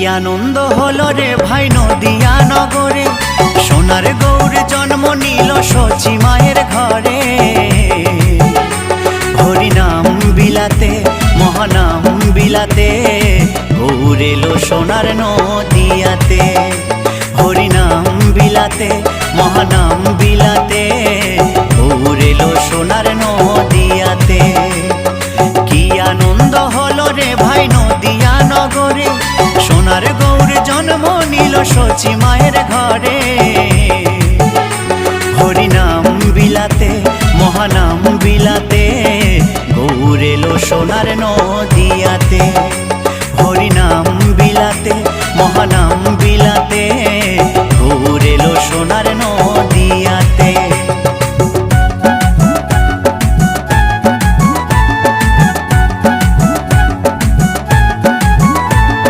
আনন্দ হলো রে ভাই নদিয়া নগরে, সোনার গৌর জন্ম নিল সচি মায়ের ঘরে। হরিনাম বিলাতে মহানাম বিলাতে, গৌর এলো সোনার নদিয়াতে। হরিনাম বিলাতে মহানাম বিলাতে, গৌর এলো সোনার নদিয়াতে। কি আনন্দ হলো রে ভাই নদিয়া নগরে, সোনার গৌর জন্ম নিল সচি মায়ের ঘরে। হরিনাম বিলাতে মহানাম বিলাতে, গৌর এলো সোনার নদিয়াতে। হরিনাম বিলাতে মহানাম বিলাতে, গৌর এলো সোনার নদিয়াতে।